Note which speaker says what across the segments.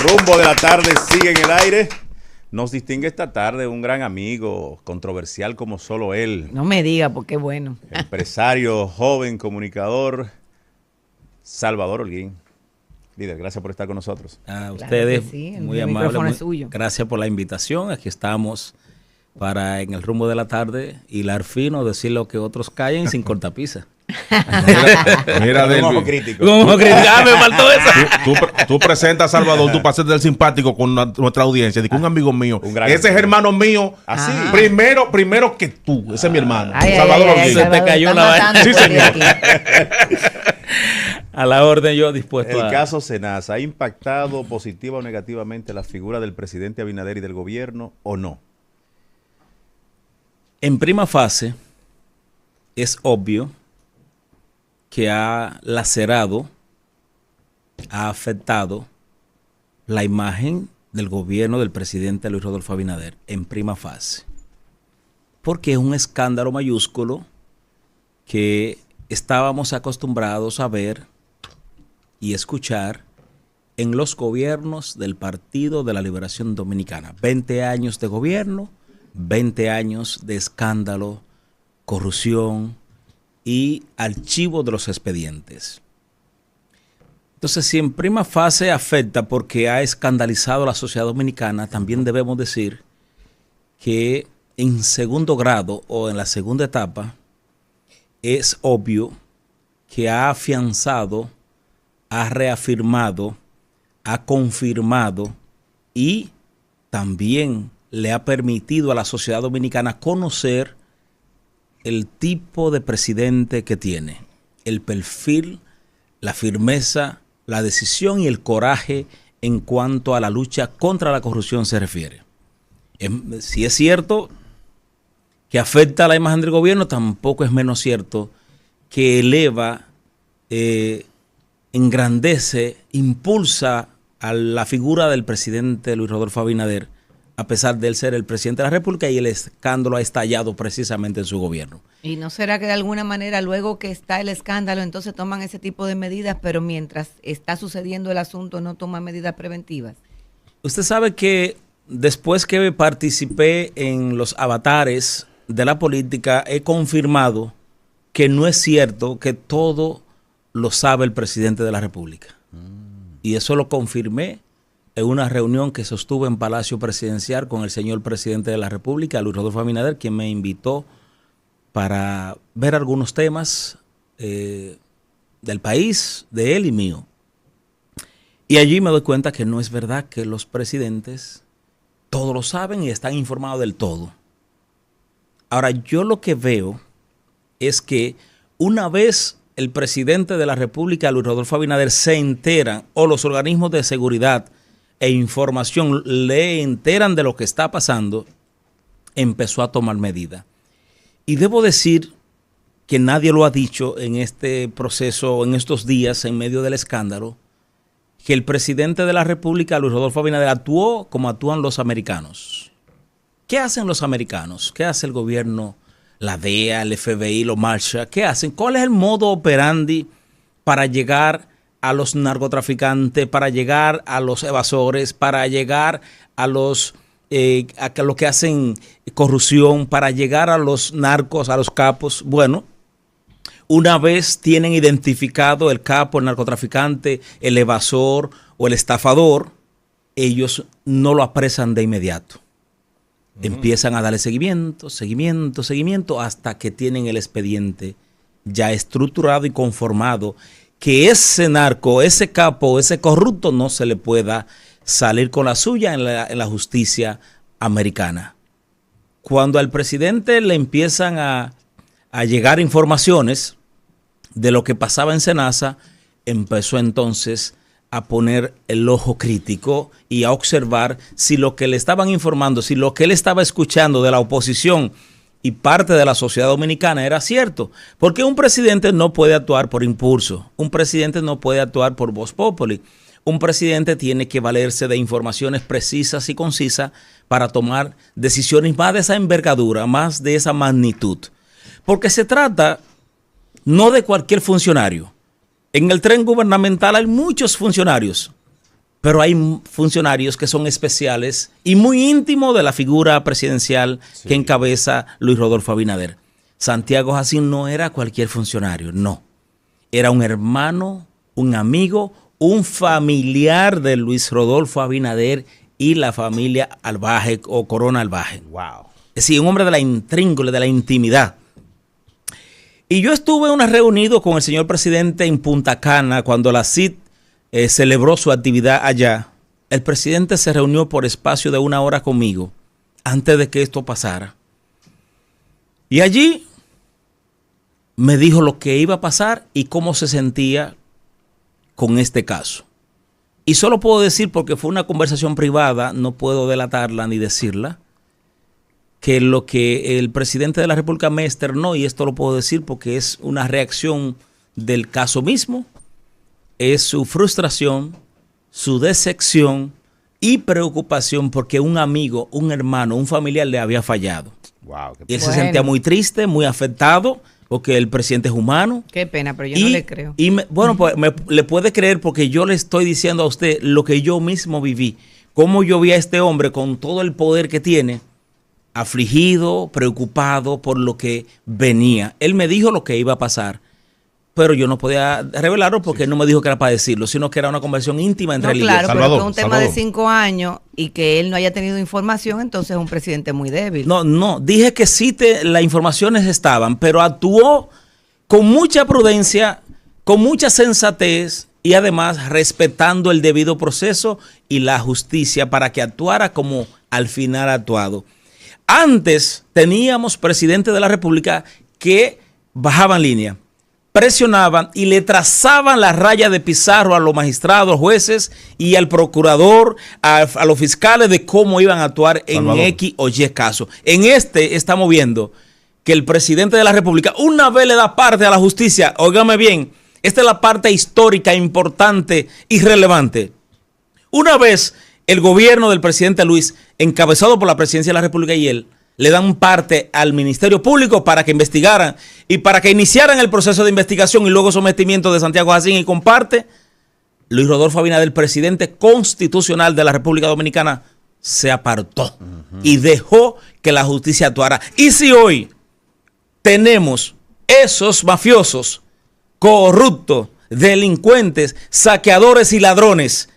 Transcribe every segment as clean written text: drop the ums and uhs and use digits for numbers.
Speaker 1: Rumbo de la tarde sigue en el aire. Nos distingue esta tarde un gran amigo, controversial como solo él.
Speaker 2: No me diga, porque bueno.
Speaker 1: Empresario, joven, comunicador, Salvador Holguín. Líder, gracias por estar con nosotros.
Speaker 3: A ustedes,
Speaker 2: claro sí,
Speaker 3: muy amables.
Speaker 2: Suyo.
Speaker 3: Gracias por la invitación. Aquí estamos para en el rumbo de la tarde hilar fino, decir lo que otros callen sin cortapisa.
Speaker 4: Mira,
Speaker 1: un ojo crítico.
Speaker 3: Me faltó eso.
Speaker 4: Tú presentas a Salvador, tú pasas del simpático con nuestra audiencia. Digo, un amigo mío. Ese es hermano mío.
Speaker 1: Así.
Speaker 4: Primero que tú. Ese es mi hermano.
Speaker 3: Salvador Holguín. Se te cayó la vaina.
Speaker 4: Sí, señor.
Speaker 3: A la orden, yo dispuesto
Speaker 1: El caso Senasa, ¿ha impactado positiva o negativamente la figura del presidente Abinader y del gobierno o no?
Speaker 3: En prima fase, es obvio que ha lacerado, ha afectado la imagen del gobierno del presidente Luis Rodolfo Abinader, en prima fase. Porque es un escándalo mayúsculo que estábamos acostumbrados a ver y escuchar en los gobiernos del Partido de la Liberación Dominicana. 20 años de gobierno, 20 años de escándalo, corrupción y archivo de los expedientes. Entonces, si en prima fase afecta porque ha escandalizado a la sociedad dominicana, también debemos decir que en segundo grado o en la segunda etapa es obvio que ha afianzado, ha reafirmado, ha confirmado y también le ha permitido a la sociedad dominicana conocer el tipo de presidente que tiene, el perfil, la firmeza, la decisión y el coraje en cuanto a la lucha contra la corrupción se refiere. Si es cierto que afecta a la imagen del gobierno, tampoco es menos cierto que eleva, engrandece, impulsa a la figura del presidente Luis Rodolfo Abinader, a pesar de él ser el presidente de la República, y el escándalo ha estallado precisamente en su gobierno.
Speaker 2: ¿Y no será que de alguna manera luego que está el escándalo entonces toman ese tipo de medidas, pero mientras está sucediendo el asunto no toman medidas preventivas?
Speaker 3: Usted sabe que después que participé en los avatares de la política, he confirmado que no es cierto que todo lo sabe el presidente de la República. Y eso lo confirmé en una reunión que sostuve en Palacio Presidencial con el señor presidente de la República, Luis Rodolfo Abinader, quien me invitó para ver algunos temas del país, de él y mío. Y allí me doy cuenta que no es verdad que los presidentes todo lo saben y están informados del todo. Ahora, yo lo que veo es que una vez el presidente de la República, Luis Rodolfo Abinader, se enteran, o los organismos de seguridad e información le enteran de lo que está pasando, empezó a tomar medidas. Y debo decir que nadie lo ha dicho en este proceso, en estos días, en medio del escándalo, que el presidente de la República, Luis Rodolfo Abinader, actuó como actúan los americanos. ¿Qué hacen los americanos? ¿Qué hace el gobierno, la DEA, el FBI, los Marshall? ¿Qué hacen? ¿Cuál es el modo operandi para llegar a los narcotraficantes, para llegar a los evasores, para llegar a los que hacen corrupción, para llegar a los narcos, a los capos? Bueno, una vez tienen identificado el capo, el narcotraficante, el evasor o el estafador, ellos no lo apresan de inmediato. Empiezan a darle seguimiento hasta que tienen el expediente ya estructurado y conformado, que ese narco, ese capo, ese corrupto no se le pueda salir con la suya en la justicia americana. Cuando al presidente le empiezan a llegar informaciones de lo que pasaba en Senasa, empezó entonces a poner el ojo crítico y a observar si lo que le estaban informando, si lo que él estaba escuchando de la oposición y parte de la sociedad dominicana era cierto. Porque un presidente no puede actuar por impulso, un presidente no puede actuar por voz populi. Un presidente tiene que valerse de informaciones precisas y concisas para tomar decisiones más de esa envergadura, más de esa magnitud. Porque se trata no de cualquier funcionario. En el tren gubernamental hay muchos funcionarios pero hay funcionarios que son especiales y muy íntimos de la figura presidencial que encabeza Luis Rodolfo Abinader. Santiago Jacín no era cualquier funcionario, no. Era un hermano, un amigo, un familiar de Luis Rodolfo Abinader y la familia Albaje o Corona Albaje.
Speaker 1: Wow.
Speaker 3: Es decir, un hombre de la intríngole, de la intimidad. Y yo estuve en una reunión con el señor presidente en Punta Cana cuando la CID celebró su actividad allá. El presidente se reunió por espacio de 1 hora conmigo antes de que esto pasara. Y allí me dijo lo que iba a pasar y cómo se sentía con este caso. Y solo puedo decir, porque fue una conversación privada, no puedo delatarla ni decirla, que lo que el presidente de la República me externó, y esto lo puedo decir porque es una reacción del caso mismo, es su frustración, su decepción y preocupación porque un amigo, un hermano, un familiar le había fallado.
Speaker 1: Wow,
Speaker 3: y él se sentía muy triste, muy afectado, porque el presidente es humano.
Speaker 2: Qué pena, pero yo no le creo.
Speaker 3: Y pues le puede creer porque yo le estoy diciendo a usted lo que yo mismo viví. Cómo yo vi a este hombre con todo el poder que tiene, afligido, preocupado por lo que venía. Él me dijo lo que iba a pasar, pero yo no podía revelarlo porque él no me dijo que era para decirlo, sino que era una conversación íntima entre él y yo.
Speaker 2: Claro,
Speaker 4: Salvador,
Speaker 2: pero es un tema de 5 años y que él no haya tenido información, entonces es un presidente muy débil.
Speaker 3: No, dije que sí las informaciones estaban, pero actuó con mucha prudencia, con mucha sensatez y además respetando el debido proceso y la justicia para que actuara como al final ha actuado. Antes teníamos presidentes de la República que bajaban línea, presionaban y le trazaban la raya de pizarro a los magistrados, jueces y al procurador, a los fiscales de cómo iban a actuar en X o Y caso. En este estamos viendo que el presidente de la República una vez le da parte a la justicia. Óigame bien, esta es la parte histórica, importante y relevante. Una vez el gobierno del presidente Luis, encabezado por la presidencia de la República y él, le dan parte al Ministerio Público para que investigaran y para que iniciaran el proceso de investigación y luego sometimiento de Santiago Jacín, y comparte, Luis Rodolfo Abinader, el presidente constitucional de la República Dominicana, se apartó y dejó que la justicia actuara. Y si hoy tenemos esos mafiosos, corruptos, delincuentes, saqueadores y ladrones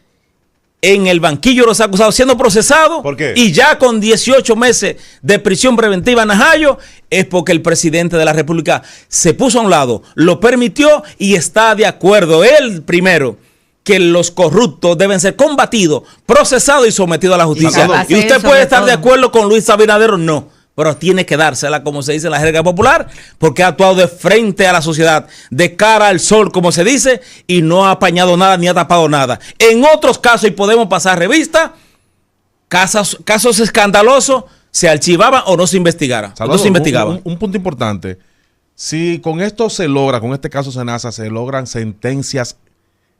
Speaker 3: en el banquillo de los acusados siendo procesados y ya con 18 meses de prisión preventiva en Najayo, es porque el presidente de la República se puso a un lado, lo permitió y está de acuerdo, él primero, que los corruptos deben ser combatidos, procesados y sometidos a la justicia. Y usted puede estar de acuerdo con Luis Abinader o no, pero tiene que dársela, como se dice en la jerga popular, porque ha actuado de frente a la sociedad, de cara al sol, como se dice, y no ha apañado nada ni ha tapado nada. En otros casos, y podemos pasar revista, casos escandalosos se archivaban o no se investigaran.
Speaker 4: Salvador,
Speaker 3: no se investigaban.
Speaker 4: Un punto importante. Si con esto se logra, con este caso Senasa, se logran sentencias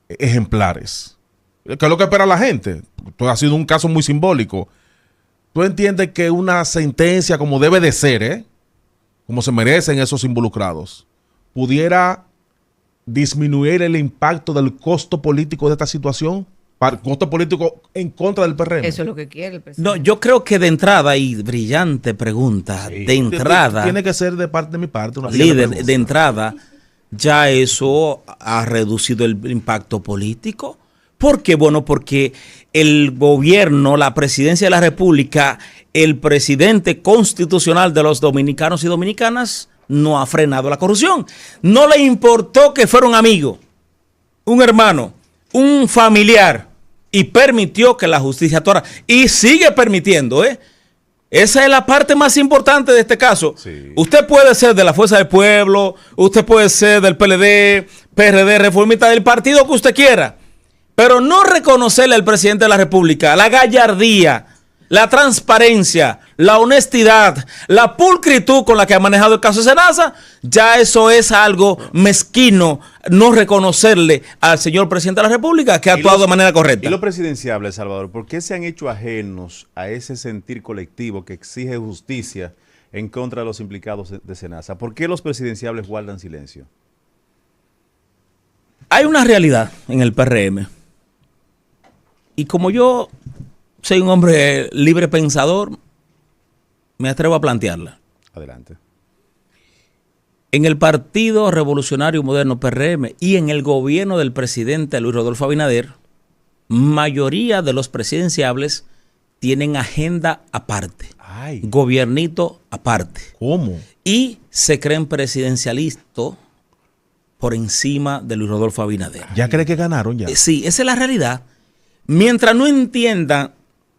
Speaker 4: ejemplares, ¿qué es lo que espera la gente? Esto ha sido un caso muy simbólico. ¿Tú entiendes que una sentencia como debe de ser, como se merecen esos involucrados, pudiera disminuir el impacto del costo político de esta situación? Costo político en contra del PRM.
Speaker 2: Eso es lo que quiere el presidente.
Speaker 3: No, yo creo que de entrada, y brillante pregunta, de entrada.
Speaker 4: Tiene que ser de mi parte. Una
Speaker 3: líder, de entrada, ya eso ha reducido el impacto político. ¿Por qué? Bueno, porque el gobierno, la presidencia de la República, el presidente constitucional de los dominicanos y dominicanas no ha frenado la corrupción. No le importó que fuera un amigo, un hermano, un familiar, y permitió que la justicia actuara. Y sigue permitiendo, Esa es la parte más importante de este caso. Sí. Usted puede ser de la Fuerza del Pueblo, usted puede ser del PLD, PRD, Reformista, del partido que usted quiera, pero no reconocerle al presidente de la República la gallardía, la transparencia, la honestidad, la pulcritud con la que ha manejado el caso de Senasa, ya eso es algo mezquino, no reconocerle al señor presidente de la República que ha actuado de manera correcta.
Speaker 1: Y los presidenciables, Salvador, ¿por qué se han hecho ajenos a ese sentir colectivo que exige justicia en contra de los implicados de Senasa? ¿Por qué los presidenciables guardan silencio?
Speaker 3: Hay una realidad en el PRM. Y como yo soy un hombre libre pensador, me atrevo a plantearla.
Speaker 1: Adelante.
Speaker 3: En el Partido Revolucionario Moderno, PRM, y en el gobierno del presidente Luis Rodolfo Abinader, mayoría de los presidenciables tienen agenda aparte,
Speaker 1: Ay.
Speaker 3: gobiernito aparte,
Speaker 4: ¿Cómo?
Speaker 3: y se creen presidencialistas por encima de Luis Rodolfo Abinader.
Speaker 4: ¿Ya cree que ganaron ya?
Speaker 3: Sí, esa es la realidad. Mientras no entiendan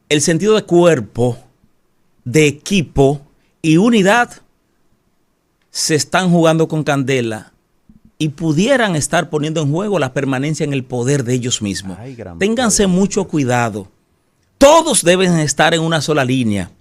Speaker 3: el sentido de cuerpo, de equipo y unidad, se están jugando con candela y pudieran estar poniendo en juego la permanencia en el poder de ellos mismos.
Speaker 1: Ay, gran
Speaker 3: Ténganse
Speaker 1: poder.
Speaker 3: mucho cuidado. Todos deben estar en una sola línea,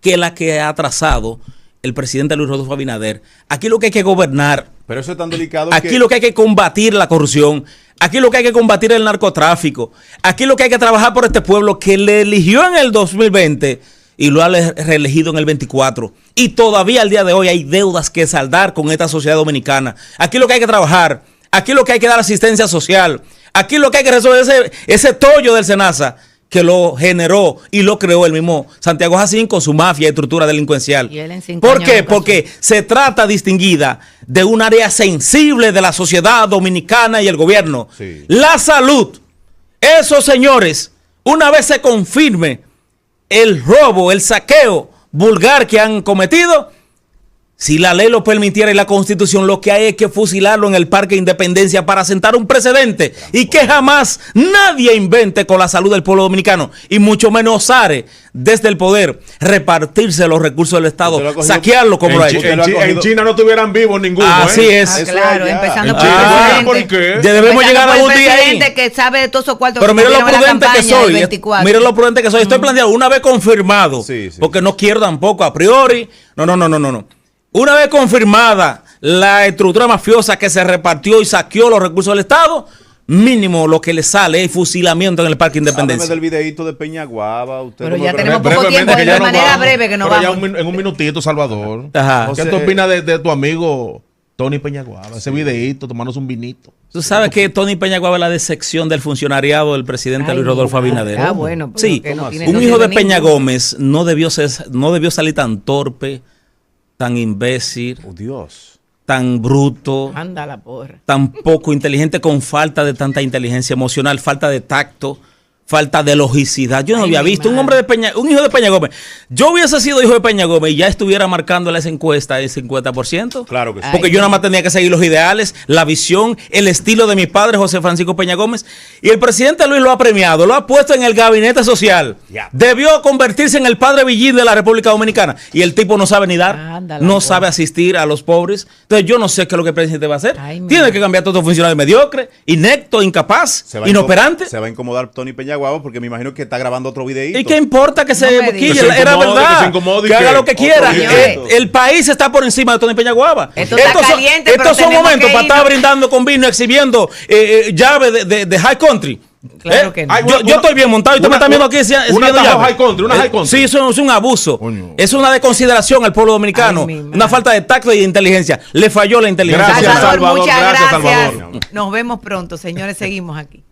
Speaker 3: que la que ha trazado el presidente Luis Rodolfo Abinader. Aquí lo que hay que gobernar.
Speaker 1: Pero eso es tan delicado
Speaker 3: Aquí
Speaker 1: que...
Speaker 3: lo que hay que combatir la corrupción. Aquí lo que hay que combatir el narcotráfico. Aquí lo que hay que trabajar por este pueblo que le eligió en el 2020 y lo ha reelegido en el 24. Y todavía al día de hoy hay deudas que saldar con esta sociedad dominicana. Aquí lo que hay que trabajar. Aquí lo que hay que dar asistencia social. Aquí lo que hay que resolver ese tollo del SENASA que lo generó y lo creó el mismo Santiago Jacín con su mafia y estructura delincuencial.
Speaker 2: Y él en 5
Speaker 3: ¿Por
Speaker 2: años
Speaker 3: qué?
Speaker 2: nunca
Speaker 3: Porque se trata distinguida de un área sensible de la sociedad dominicana y el gobierno.
Speaker 1: Sí.
Speaker 3: La salud. Esos señores, una vez se confirme el robo, el saqueo vulgar que han cometido, si la ley lo permitiera y la Constitución, lo que hay es que fusilarlo en el Parque Independencia para sentar un precedente y que jamás nadie invente con la salud del pueblo dominicano y mucho menos osare desde el poder repartirse los recursos del Estado,
Speaker 1: Usted lo ha cogido-
Speaker 3: saquearlo como lo ha
Speaker 1: Chi-
Speaker 3: hecho.
Speaker 1: Usted lo ha cogido-
Speaker 4: En China no estuvieran vivos ninguno.
Speaker 3: Así
Speaker 4: ¿eh?
Speaker 3: es.
Speaker 2: Ah,
Speaker 1: Eso
Speaker 2: claro,
Speaker 1: allá.
Speaker 2: empezando
Speaker 4: En
Speaker 2: por el
Speaker 4: China,
Speaker 2: presidente.
Speaker 4: ¿por qué?
Speaker 3: Ya debemos llegar a
Speaker 2: Empezando
Speaker 3: un
Speaker 2: por el
Speaker 3: día ahí.
Speaker 2: presidente que sabe de todos esos cuartos
Speaker 3: Pero
Speaker 2: que
Speaker 3: mire lo
Speaker 2: tuvieron en la
Speaker 3: prudente que
Speaker 2: campaña del
Speaker 3: soy.
Speaker 2: 24.
Speaker 3: Mire lo prudente que soy. Estoy planteando una vez confirmado.
Speaker 1: Sí, sí.
Speaker 3: Porque no quiero tampoco a priori. No. Una vez confirmada la estructura mafiosa que se repartió y saqueó los recursos del Estado, mínimo lo que le sale es fusilamiento en el Parque
Speaker 1: Háblame
Speaker 3: Independencia.
Speaker 1: del videíto de Peñaguaba. Usted
Speaker 2: Pero
Speaker 1: como
Speaker 2: ya
Speaker 1: que-
Speaker 2: tenemos poco
Speaker 4: Brevemente,
Speaker 2: tiempo,
Speaker 4: que
Speaker 2: de
Speaker 4: ya nos
Speaker 2: manera
Speaker 4: vamos.
Speaker 2: breve que no
Speaker 4: Pero ya
Speaker 2: vamos.
Speaker 4: en un minutito, Salvador.
Speaker 3: Ajá.
Speaker 1: José-
Speaker 4: ¿Qué tú opinas de tu amigo Tony Peñaguaba? Ese videíto, tomándose un vinito.
Speaker 3: Tú sabes que Tony Peñaguaba es la decepción del funcionariado del presidente
Speaker 2: Ay,
Speaker 3: Luis Rodolfo
Speaker 2: mi
Speaker 3: Abinader.
Speaker 2: madre. Ah, bueno, pero
Speaker 3: sí,
Speaker 2: que no tiene-
Speaker 3: un
Speaker 2: no
Speaker 3: hijo de
Speaker 2: tiene
Speaker 3: Peña
Speaker 2: ninguno.
Speaker 3: Gómez no debió salir tan torpe, tan imbécil,
Speaker 1: Oh, Dios.
Speaker 3: tan bruto,
Speaker 2: Anda la porra.
Speaker 3: tan poco inteligente, con falta de tanta inteligencia emocional, falta de tacto, falta de logicidad. Yo no
Speaker 2: Ay,
Speaker 3: había
Speaker 2: mi
Speaker 3: visto un
Speaker 2: madre.
Speaker 3: hombre un hijo de Peña Gómez. Yo hubiese sido hijo de Peña Gómez y ya estuviera marcándole esa encuesta el 50%.
Speaker 1: Claro que sí.
Speaker 3: Porque
Speaker 2: Ay,
Speaker 3: yo nada más tenía que seguir los ideales, la visión, el estilo de mi padre José Francisco Peña Gómez. Y el presidente Luis lo ha premiado, lo ha puesto en el gabinete social.
Speaker 1: Ya.
Speaker 3: Debió convertirse en el padre Villín de la República Dominicana. Y el tipo no sabe ni dar,
Speaker 2: Ándala,
Speaker 3: no
Speaker 2: pues.
Speaker 3: sabe asistir a los pobres. Entonces yo no sé qué es lo que el presidente va a hacer.
Speaker 2: Ay,
Speaker 3: Tiene
Speaker 2: mira.
Speaker 3: que cambiar todo funcionario mediocre, inepto, incapaz,
Speaker 1: Se va a
Speaker 3: inoperante.
Speaker 1: Se va a incomodar Tony Peñaguaba porque me imagino que está grabando otro videíto.
Speaker 3: ¿Y qué importa que se
Speaker 2: No me
Speaker 3: boquille?
Speaker 2: digas.
Speaker 4: Que se
Speaker 3: Era
Speaker 4: incomode,
Speaker 3: verdad.
Speaker 4: que se incomode y
Speaker 3: Que haga
Speaker 4: que-
Speaker 3: lo que quiera.
Speaker 1: Otro
Speaker 2: videíto.
Speaker 3: El país está por encima de Tony Peñaguaba.
Speaker 2: Esto está caliente, pero
Speaker 3: estos son
Speaker 2: tenemos
Speaker 3: momentos
Speaker 2: que
Speaker 3: para estar
Speaker 2: irnos.
Speaker 3: brindando con vino, exhibiendo llave de High Country.
Speaker 2: Claro que no.
Speaker 4: Ay,
Speaker 3: Yo estoy bien montado y tú me estás viendo aquí.
Speaker 4: una Tahoe High Country, una High Country.
Speaker 3: Sí, eso es un abuso.
Speaker 4: Coño.
Speaker 3: Es una desconsideración al pueblo dominicano.
Speaker 2: Ay, mi madre.
Speaker 3: Una falta de tacto y de inteligencia. Le falló la inteligencia.
Speaker 4: Gracias,
Speaker 2: Salvador,
Speaker 4: Salvador,
Speaker 2: muchas
Speaker 4: gracias,
Speaker 2: gracias.
Speaker 4: Salvador.
Speaker 2: Nos vemos pronto, señores. Seguimos aquí.